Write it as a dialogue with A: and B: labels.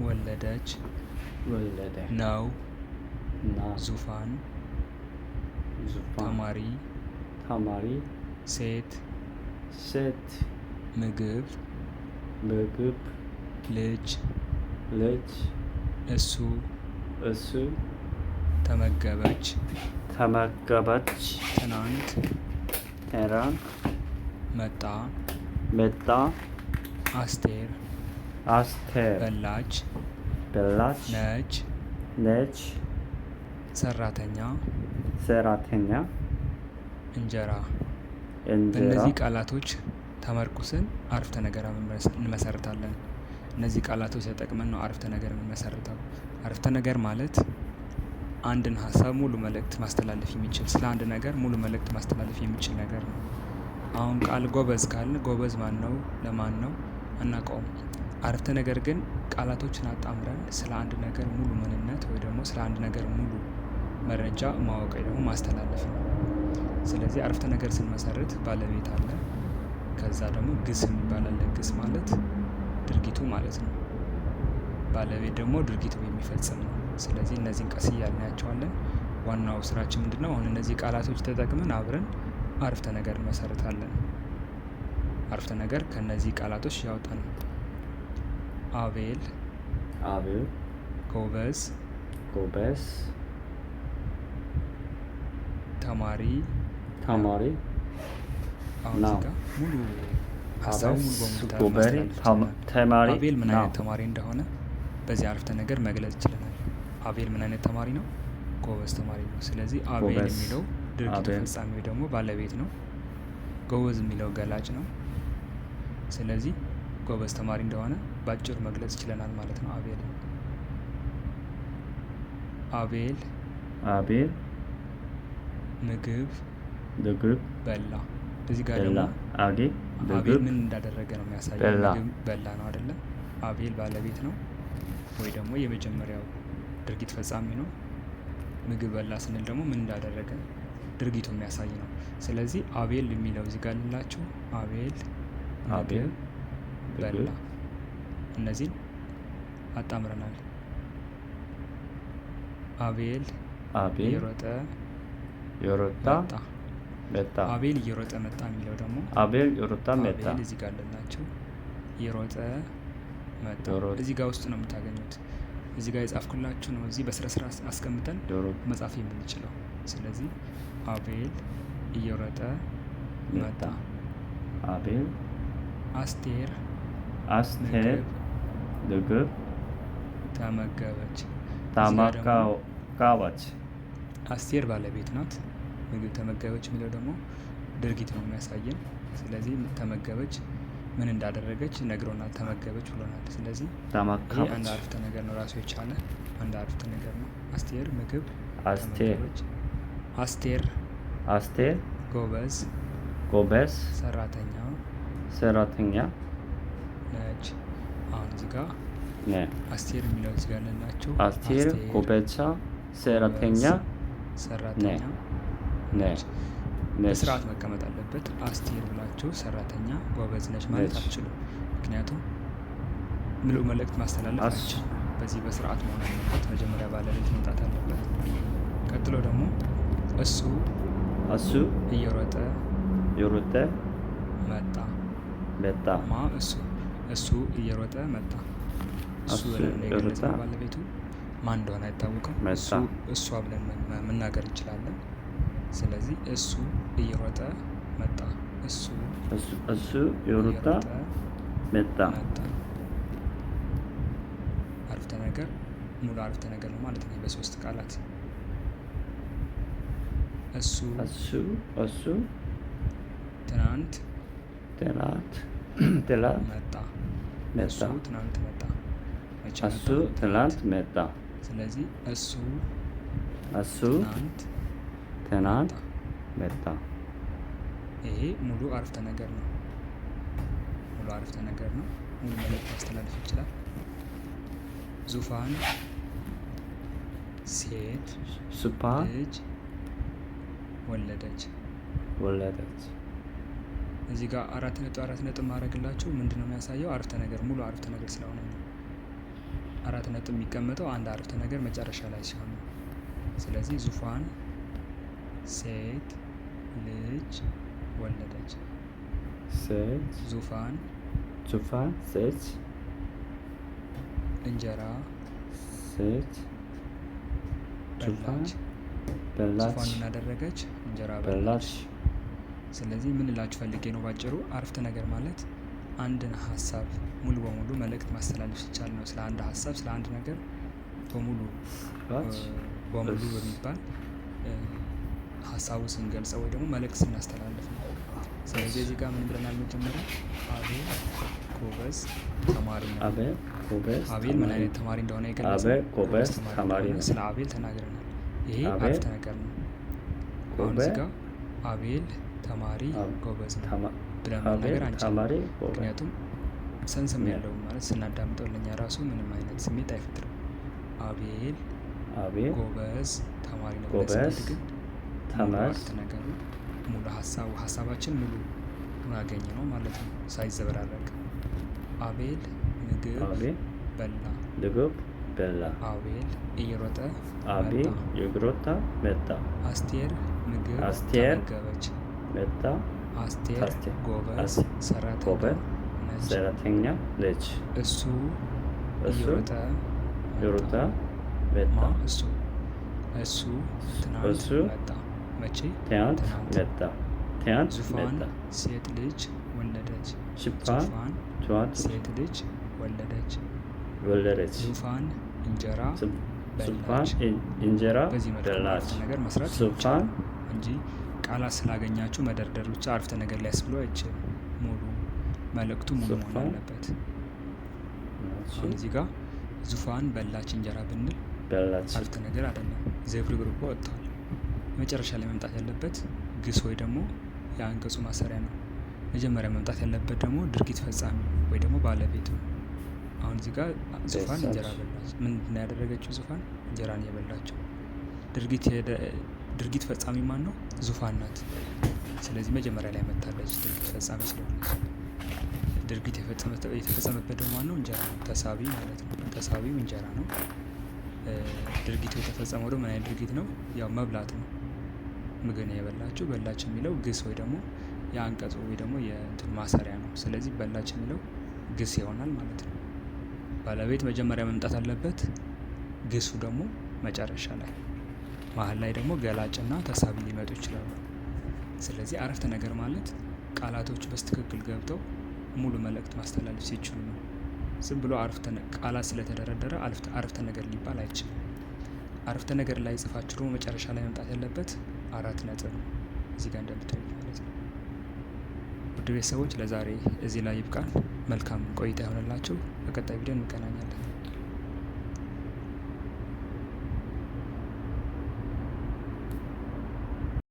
A: ወለደች ነው ዙፋን ተማሪ ሴት ምግብ ልጅ እሱ ተመገበች ትናንት መጣ አስቴር በላች ነች ሰራተኛ እንጀራ። በእነዚህ ቃላቶች ተመርኩሰን አረፍተ ነገር እንመሰርታለን። እነዚህ ቃላቶች ተጠቅመን ነው አረፍተ ነገር የምንመሰርተው። አረፍተ ነገር ማለት አንድን ሀሳብ ሙሉ መልእክት ማስተላለፍ የሚችል ስለ አንድ ነገር ሙሉ መልእክት ማስተላለፍ የሚችል ነገር ነው። አሁን ቃል ጎበዝ ካልን ጎበዝ ማን ነው ለማን ነው አናውቀውም። አረፍተ ነገር ግን ቃላቶችን አጣምረን ስለ አንድ ነገር ሙሉ ምንነት ወይ ደግሞ ስለ አንድ ነገር ሙሉ መረጃ ማወቅ ወይ ደግሞ ማስተላለፍ ነው። ስለዚህ አረፍተ ነገር ስንመሰርት ባለቤት አለ፣ ከዛ ደግሞ ግስ የሚባል አለ። ግስ ማለት ድርጊቱ ማለት ነው። ባለቤት ደግሞ ድርጊቱ የሚፈጽም ነው። ስለዚህ እነዚህን ቀስ እያልን እናያቸዋለን። ዋናው ስራችን ምንድነው? አሁን እነዚህ ቃላቶች ተጠቅመን አብረን አረፍተ ነገር እንመሰርታለን። አረፍተ ነገር ከነዚህ ቃላቶች ያወጣን። አቤል ጎበዝ ተማሪ አሁን እዚህ ጋር ሙሉ ሀሳቡ ሙሉ በሙሉ አቤል ምን አይነት ተማሪ እንደሆነ በዚህ አረፍተ ነገር መግለጽ ይችላል። አቤል ምን አይነት ተማሪ ነው? ጎበዝ ተማሪ ነው። ስለዚህ አቤል የሚለው ድርጊቱ ፈጻሚ ወይ ደግሞ ባለቤት ነው። ጎበዝ የሚለው ገላጭ ነው። ስለዚህ ጎበዝ ተማሪ እንደሆነ ባጭሩ መግለጽ ይችለናል ማለት ነው። አቤል ምግብ በላ። እዚህ ጋር ደግሞ አቤል ምን እንዳደረገ ነው የሚያሳየው። ምግብ በላ ነው አይደለ? አቤል ባለቤት ነው ወይ ደግሞ የመጀመሪያው ድርጊት ፈጻሚ ነው። ምግብ በላ ስንል ደግሞ ምን እንዳደረገ ድርጊቱ የሚያሳይ ነው። ስለዚህ አቤል የሚለው እዚህ ጋር ልላችሁ አቤል ምግብ በላ። እነዚህን አጣምረናል። አቤል እየሮጠ መጣ። አቤል እየሮጠ መጣ የሚለው ደግሞ አቤል እዚህ ጋር ልላችሁ እየሮጠ መጣ። እዚህ ጋር ውስጥ ነው የምታገኙት። እዚህ ጋር የጻፍኩላችሁ ነው። እዚህ በስነ ስርዓት አስቀምጠን መጻፍ የምንችለው። ስለዚህ አቤል እየሮጠ መጣ። አስቴር ምግብ ተመገበች። አስቴር ባለቤት ናት። ምግብ ተመገበች የሚለው ደግሞ ድርጊት ነው የሚያሳየን። ስለዚህ ተመገበች ምን እንዳደረገች ነግሮናል። ተመገበች ብሎናል። ስለዚህ ይህ አንድ አረፍተ ነገር ነው፣ ራሱ የቻለ አንድ አረፍተ ነገር ነው። አስቴር ምግብ ተመገበች። አስቴር ጎበዝ ሰራተኛ ነች። አሁን እዚህ ጋር አስቴር የሚለው እዚህ ጋር ያለላችሁ አስቴር ጎበዝ ሰራተኛ ነች። በስርዓት መቀመጥ አለበት። አስቴር ብላችሁ ሰራተኛ ጎበዝ ነች ማለት አትችሉም። ምክንያቱም ሙሉ መልእክት ማስተላለፍ አትችሉም። በዚህ በስርዓት መሆን አለበት። መጀመሪያ ባለቤት መምጣት አለበት። ቀጥሎ ደግሞ እሱ እየሮጠ መጣ። እሱ እየሮጠ መጣ። እሱ ብለን የገለጽነው ባለቤቱ ማን እንደሆነ አይታወቅም። እሷ ብለን መናገር እንችላለን። ስለዚህ እሱ እየሮጠ መጣ። እሱ እየሮጠ መጣ። አረፍተ ነገር ሙሉ አረፍተ ነገር ነው ማለት ነው። በሶስት ቃላት እሱ ትናንት መጣ። እሱ ትናንት መጣ። ስለዚህ እሱ ትናንት መጣ። ይሄ ሙሉ አረፍተ ነገር ነው። ሙሉ መልእክት ማስተላለፍ ይችላል። ዙፋን ሴት ልጅ ወለደች። እዚህ ጋር አራት ነጥብ ማድረግላችሁ ምንድነው የሚያሳየው? አረፍተ ነገር ሙሉ አረፍተ ነገር ስለሆነ ነው። አራት ነጥብ የሚቀመጠው አንድ አረፍተ ነገር መጨረሻ ላይ ሲሆን ነው። ስለዚህ ዙፋን ሴት ልጅ ወለደች። ዙፋን
B: ሴት
A: እንጀራ በላች። ዙፋኑን አደረገች፣ እንጀራ በላች። ስለዚህ ምን እላችሁ ፈልጌ ነው ባጭሩ አረፍተ ነገር ማለት አንድን ሀሳብ ሙሉ በሙሉ መልእክት ማስተላለፍ ሲቻል ነው። ስለ አንድ ሀሳብ ስለ አንድ ነገር በሙሉ በሚባል ሀሳቡ ስንገልጸው ወይ ደግሞ መልእክት ስናስተላልፍ ነው። ስለዚህ እዚህ ጋር ምን ብለናል? መጀመሪያ አቤል ጎበዝ ተማሪ ነው። አቤል ምን አይነት ተማሪ እንደሆነ የገለጸው ጎበዝ ተማሪ ነው። ስለ አቤል ተናግረናል። ይሄ አረፍተ ነገር ነው። አሁን እዚህ ጋር አቤል ተማሪ ጎበዝ ነው ብለን መናገር አንችልም። ምክንያቱም ሰንስም ያለውም ማለት ስናዳምጠው ለኛ ራሱ ምንም አይነት ስሜት አይፈጥርም። አቤል ጎበዝ ተማሪ ነው ብለን ስንል ግን አረፍተ ነገሩ ሙሉ ሀሳባችን ሙሉ አገኘ ነው ማለት ነው፣ ሳይዘበራረቅ። አቤል ምግብ በላ። አቤል እየሮጠ መጣ። አስቴር ምግብ ተመገበች። አስቴር ጎበዝ ሰራተኛ ነች። እሱ እየሮጠ መጣ። እሱ ትናንት መጣ። መቼ? ትናንት መጣ። ዙፋን ሴት ልጅ ወለደች። ዙፋን ሴት ልጅ ወለደች። ዙፋን እንጀራ በዚህ መደረግ ነገር መስራት ይቻላል እንጂ ቃላት ስላገኛችሁ መደርደር ብቻ አረፍተ ነገር ሊያስብሎ አይችልም። ሙሉ መልእክቱ ሙሉ መሆን አለበት። አሁን እዚህ ጋር ዙፋን በላች እንጀራ ብንል አረፍተ ነገር አይደለም፣ ዝብርቅርቁ ወጥቷል። መጨረሻ ላይ መምጣት ያለበት ግስ ወይ ደግሞ የአንቀጹ ማሰሪያ ነው። መጀመሪያ መምጣት ያለበት ደግሞ ድርጊት ፈጻሚ ወይ ደግሞ ባለቤቱ ነው። አሁን እዚህ ጋር ዙፋን እንጀራ በላች። ምንድን ነው ያደረገችው? ዙፋን እንጀራን የበላቸው። ድርጊት ፈጻሚ ማን ነው? ዙፋን ናት። ስለዚህ መጀመሪያ ላይ መታለች ድርጊት ፈጻሚ ስለሆነች። ድርጊት የተፈጸመበት ደግሞ ማን ነው? እንጀራ ነው፣ ተሳቢ ማለት ነው። ተሳቢው እንጀራ ነው። ድርጊቱ የተፈጸመው ደግሞ ምን አይነት ድርጊት ነው? ያው መብላት ነው። ምግብ ነው የበላችው። በላች የሚለው ግስ ወይ ደግሞ የአንቀጹ ወይ ደግሞ የእንትን ማሰሪያ ነው። ስለዚህ በላች የሚለው ግስ ይሆናል ማለት ነው። ባለቤት መጀመሪያ መምጣት አለበት፣ ግሱ ደግሞ መጨረሻ ላይ። መሀል ላይ ደግሞ ገላጭና ተሳቢ ሊመጡ ይችላሉ። ስለዚህ አረፍተ ነገር ማለት ቃላቶች በስትክክል ገብተው ሙሉ መልእክት ማስተላለፍ ሲችሉ ነው። ዝም ብሎ ቃላት ስለተደረደረ አረፍተ ነገር ሊባል አይችልም። አረፍተ ነገር ላይ ጽፋችሁ ደግሞ መጨረሻ ላይ መምጣት ያለበት 4 ነጥብ ነው፣ እዚህ ጋር እንደምታዩት ማለት ነው። ውድ ቤተሰቦች ለዛሬ እዚህ ላይ ይብቃል። መልካም ቆይታ ይሆንላችሁ። በቀጣይ ቪዲዮ እንገናኛለን።